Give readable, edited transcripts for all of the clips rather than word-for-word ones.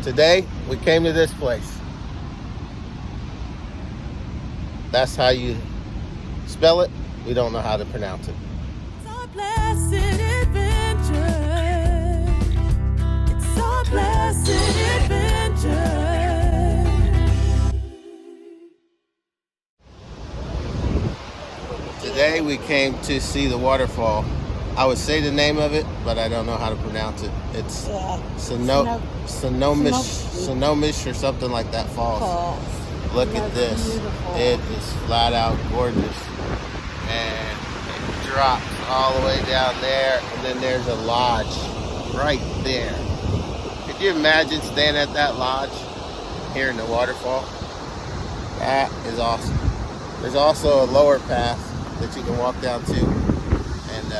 Today, we came to this place. That's how you spell it. We don't know how to pronounce it. It's our blessed adventure. It's our blessed adventure. Today, we came to see the waterfall. I would say the name of it, but I don't know how to pronounce it. It's Snoqualmie or something like that falls. Look at this. Beautiful. It is flat out gorgeous. And it drops all the way down there. And then there's a lodge right there. Could you imagine staying at that lodge here in the waterfall? That is awesome. There's also a lower path that you can walk down to. And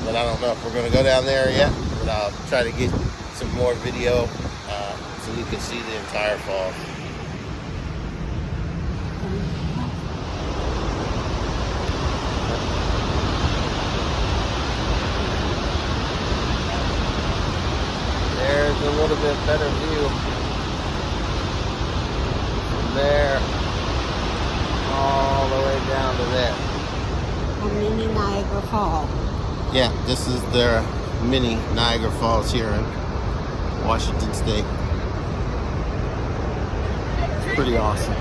but I don't know if we're going to go down there yet. But I'll try to get some more video so you can see the entire falls. There's a little bit better view from there all the way down to there. A mini Niagara Falls. Yeah, this is their mini Niagara Falls here in Washington State. It's pretty awesome.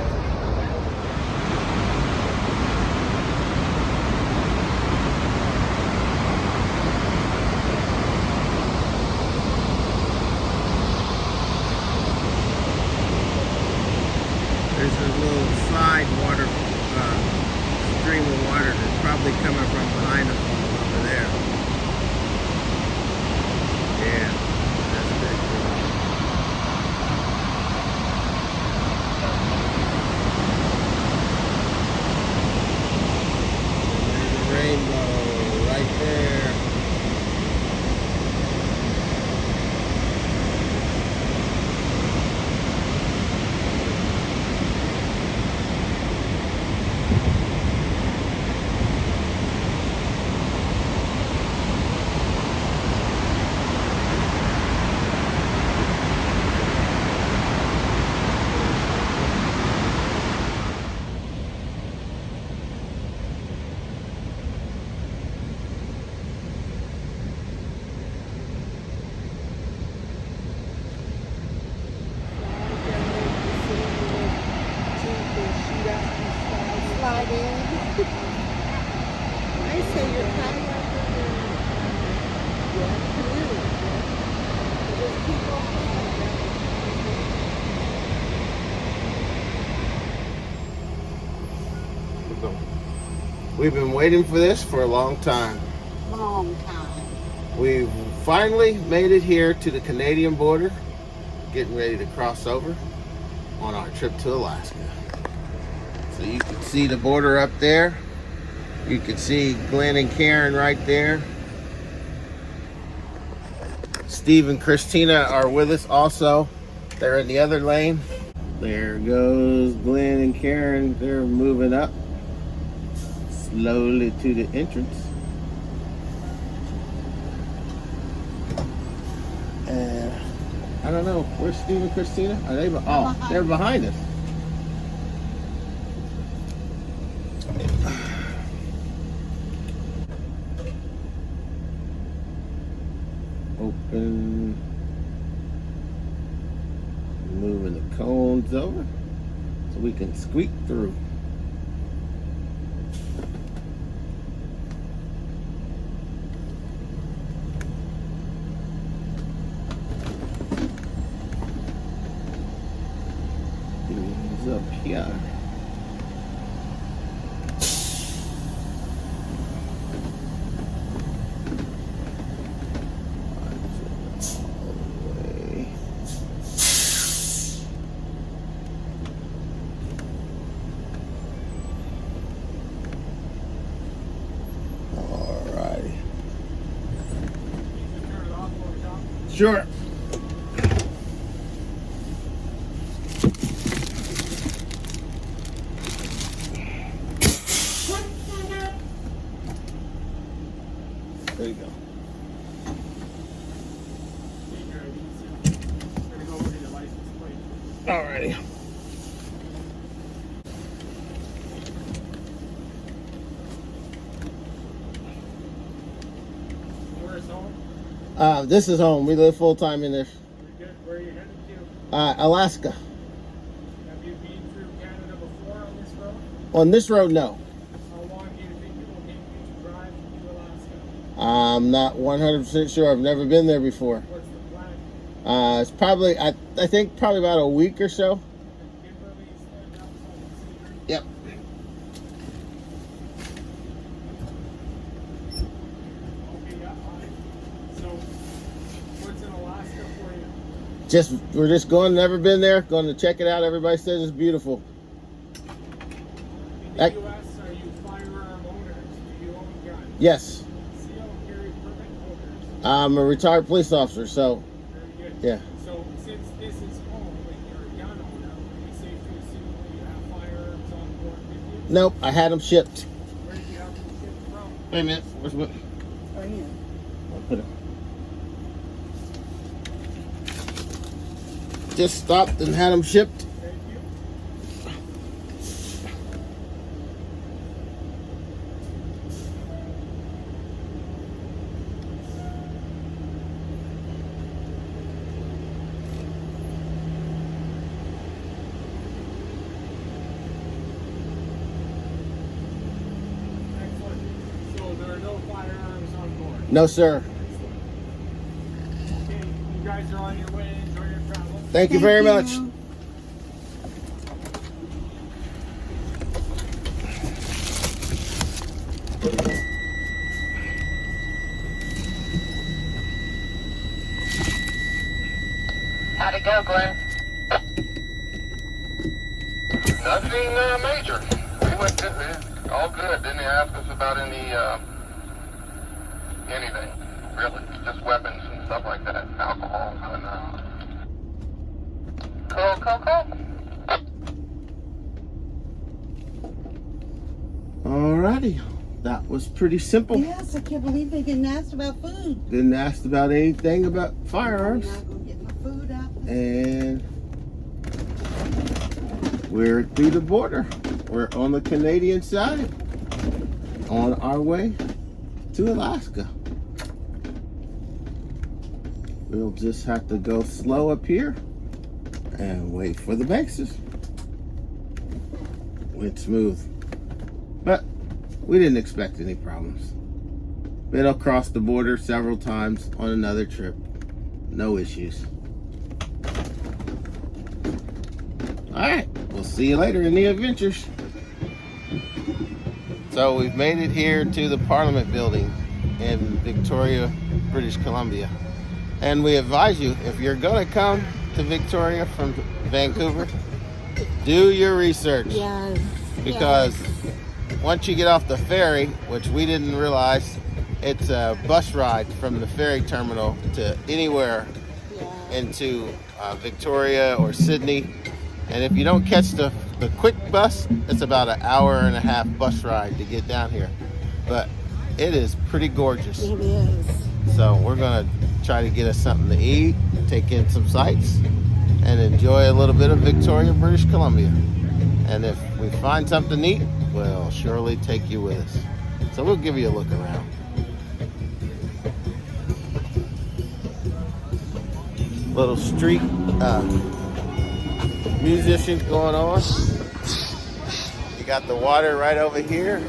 There's a little side water, stream of water that's probably coming from behind the falls over there. Yeah, that's pretty cool. There's a rainbow right there. Slide in. I say you're kayaking. Yeah, canoe. Just keep on We've been waiting for this for a long time. long time. We've finally made it here to the Canadian border, getting ready to cross over on our trip to Alaska. So you can see the border up there. You can see Glenn and Karen right there. Steve and Christina are with us also. They're in the other lane. There goes Glenn and Karen. They're moving up slowly to the entrance. And I don't know, where's Steve and Christina? Are they? Oh, they're behind us. Open. Moving the cones over so we can squeak through. He's up here. Sure. There you go. Alrighty. Where's home? This is home. We live full time in there. Where are you headed to? Alaska. Have you been through Canada before on this road? On this road, no. How long do you think it will take you to drive to Alaska? I'm not 100% sure. I've never been there before. What's the plan? It's probably, I think probably about a week or so. Kimberly's there now, so I can see her. Yep. Okay, yeah, fine. So, what's in Alaska for you? We're just going, never been there, going to check it out. Everybody says it's beautiful. In the Ec- U.S., are you firearm owners? Do you own guns? Yes. CO carry permit holders? I'm a retired police officer, so Very good. yeah. So, since this is home and you're a gun owner, would it be safe to assume that you have firearms on board with you? Nope, I had them shipped. Where did you have them shipped from? Wait a minute, where's what? Right here. I'll put it. Just stopped and had them shipped. Thank you. Excellent. So there are no firearms on board. No, sir. Okay, you guys are on your way. Enjoy your travels. Thank you very much. How'd it go, Glenn? Nothing major. We went to, all good. Didn't ask us about anything, really. Just weapons and stuff like that. Alcohol and Cool. Alrighty. That was pretty simple. Yes, I can't believe they didn't ask about food. Didn't ask about anything about firearms. I'm not gonna get my food out. And we're through the border. We're on the Canadian side, on our way to Alaska. We'll just have to go slow up here and wait for the bases. Went smooth, but we didn't expect any problems. Been across the border several times on another trip. No issues. All right, we'll see you later in the adventures. So we've made it here to the Parliament building in Victoria, British Columbia. And we advise you, if you're gonna come to Victoria from Vancouver, do your research. Yes. Because once you get off the ferry, which we didn't realize, it's a bus ride from the ferry terminal to anywhere into Victoria or Sydney. And if you don't catch the quick bus, it's about an hour and a half bus ride to get down here. But it is pretty gorgeous. It is. So we're gonna try to get us something to eat, take in some sights, and enjoy a little bit of Victoria, British Columbia. And if we find something neat, we'll surely take you with us. So we'll give you a look around. Little street musicians going on. You got the water right over here.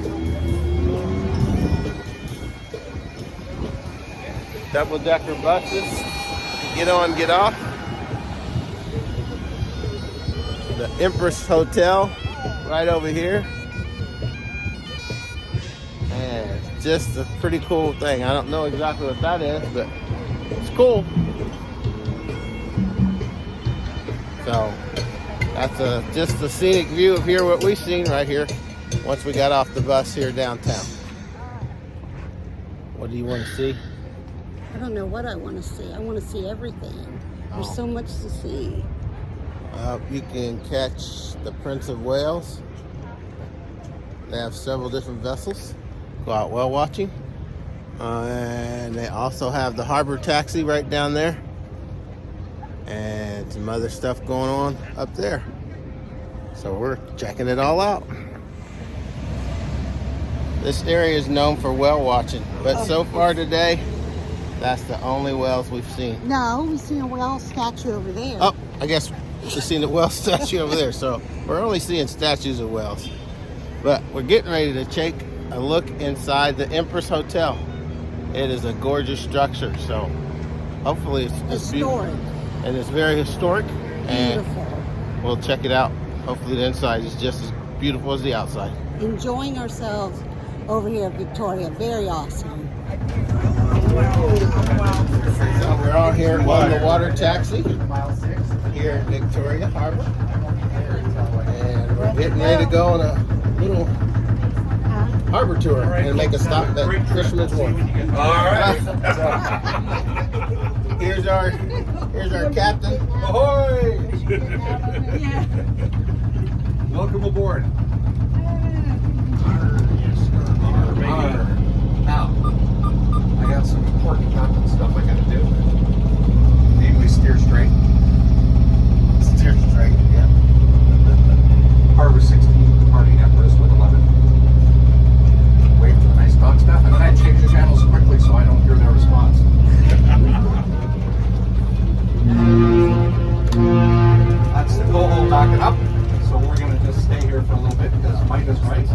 Double-decker buses. Get on, get off. The Empress Hotel right over here. And it's just a pretty cool thing. I don't know exactly what that is, but it's cool. So that's just a scenic view of here, what we've seen right here once we got off the bus here downtown. What do you want to see? I don't know what I want to see. I want to see everything. There's so much to see. You can catch the Prince of Wales. They have several different vessels. Go out whale watching. And they also have the harbor taxi right down there. and some other stuff going on up there. So we're checking it all out. This area is known for whale watching, but so far today, that's the only whales we've seen. No, we see a whale statue over there. Oh, I guess we've seen the whale statue over there. So we're only seeing statues of whales. But we're getting ready to take a look inside the Empress Hotel. It is a gorgeous structure, so hopefully it's Historic. And it's very historic. And Beautiful. we'll check it out. Hopefully the inside is just as beautiful as the outside. Enjoying ourselves over here at Victoria. Very awesome. So we're all here on the water taxi here in Victoria Harbor. And we're getting ready to go on a little harbor tour and make a stop at Fisherman's Wharf. All right. Here's our captain. Ahoy! Welcome aboard. Now, I got some important captain stuff I gotta do. Namely, steer straight. Steer straight, yeah. Harbor 16, departing Empress with 11. Wait for the nice dog stuff, and then I change the channels quickly so I don't hear their response. That's the coho backing up, so we're gonna just stay here for a little bit because Mike is right.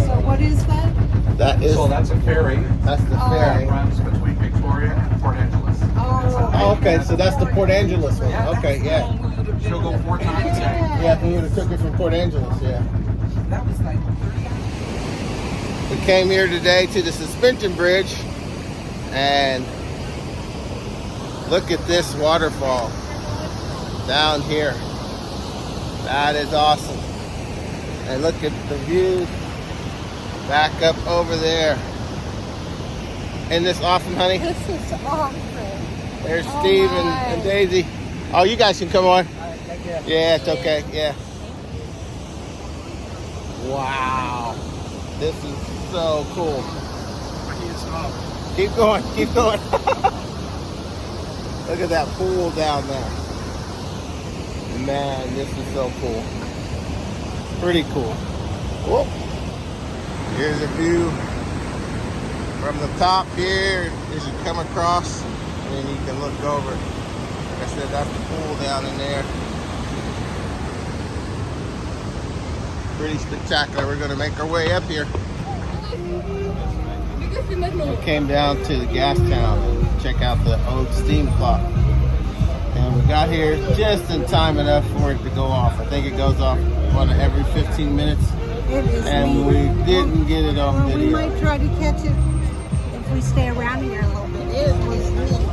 So what is that? So that's a ferry. That's the That ferry. runs between Victoria and Port Angeles. Oh, okay, so that's the Port Angeles one. Okay, yeah. She'll go 4 times a day. Yeah, we would have took it from Port Angeles, yeah. We came here today to the suspension bridge and look at this waterfall down here. That is awesome. And look at the view back up over there. Isn't this awesome, honey? This is awesome. There's Oh Steve my. and Daisy. Oh, you guys can come on. Yeah, it's okay. Yeah. Wow. This is so cool. Keep going. Keep going. Look at that pool down there. Man, this is so cool. Pretty cool. Whoop. Here's a view from the top here as you come across, and then you can look over. Like I said, that's the pool down in there. Pretty spectacular. We're gonna make our way up here. We came down to the gas town and check out the old steam clock. And we got here just in time enough for it to go off. I think it goes off every 15 minutes. It is And neat. we didn't get it on Well, we video. might try to catch it if we stay around here a little bit. It was neat.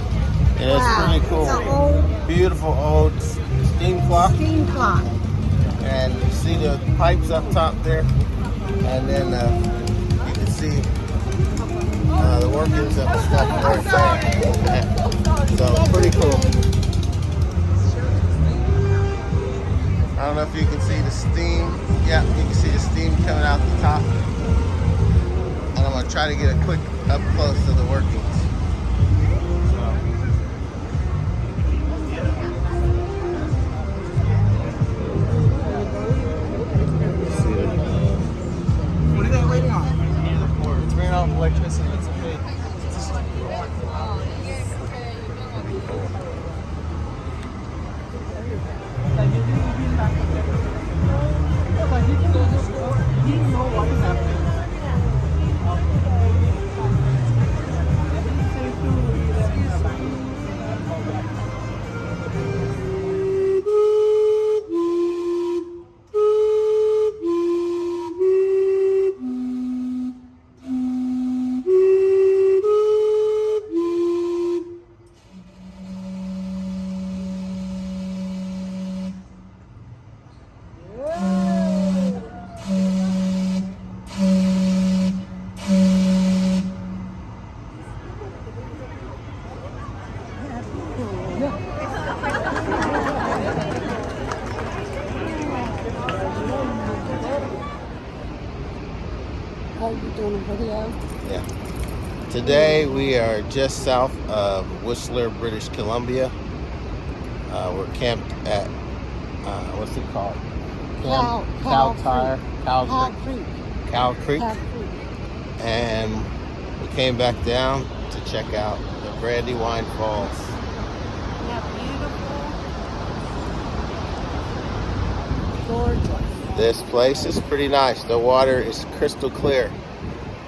Yeah, it's pretty cool. It's an old Beautiful old steam clock. steam clock. And you see the pipes up top there. And then you can see the workings of the stuff right there. Yeah. So pretty cool. I don't know if you can see the steam. Yeah, you can see the steam coming out the top. And I'm gonna try to get a quick up close to the workings. What are they waiting on? It's ran out of electricity. It's okay. Oh, you're doing a video? Yeah. Today we are just south of Whistler, British Columbia. We're camped at, what's it called? Cow Creek. Cow Creek. Cow Creek. And we came back down to check out the Brandywine Falls. Isn't that beautiful? Gorgeous. This place is pretty nice. The water is crystal clear.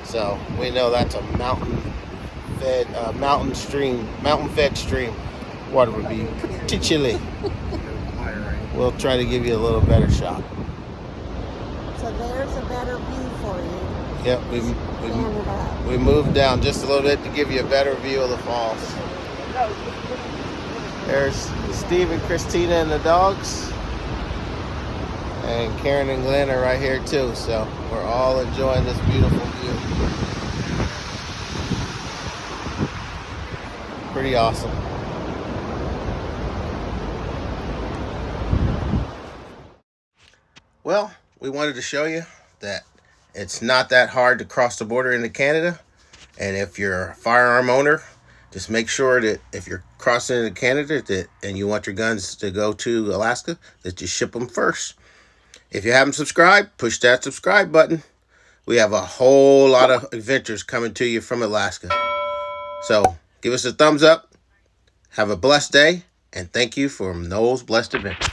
So we know that's a mountain-fed stream. Water would be pretty chilly. We'll try to give you a little better shot. So there's a better view for you. Yep, we moved down just a little bit to give you a better view of the falls. There's Steve and Christina and the dogs. And Karen and Glenn are right here too, so we're all enjoying this beautiful view. Pretty awesome. Well, we wanted to show you that it's not that hard to cross the border into Canada. And if you're a firearm owner, just make sure that if you're crossing into Canada and you want your guns to go to Alaska, that you ship them first. If you haven't subscribed, push that subscribe button. We have a whole lot of adventures coming to you from Alaska. So give us a thumbs up. Have a blessed day. And thank you for Noel's Blessed Adventures.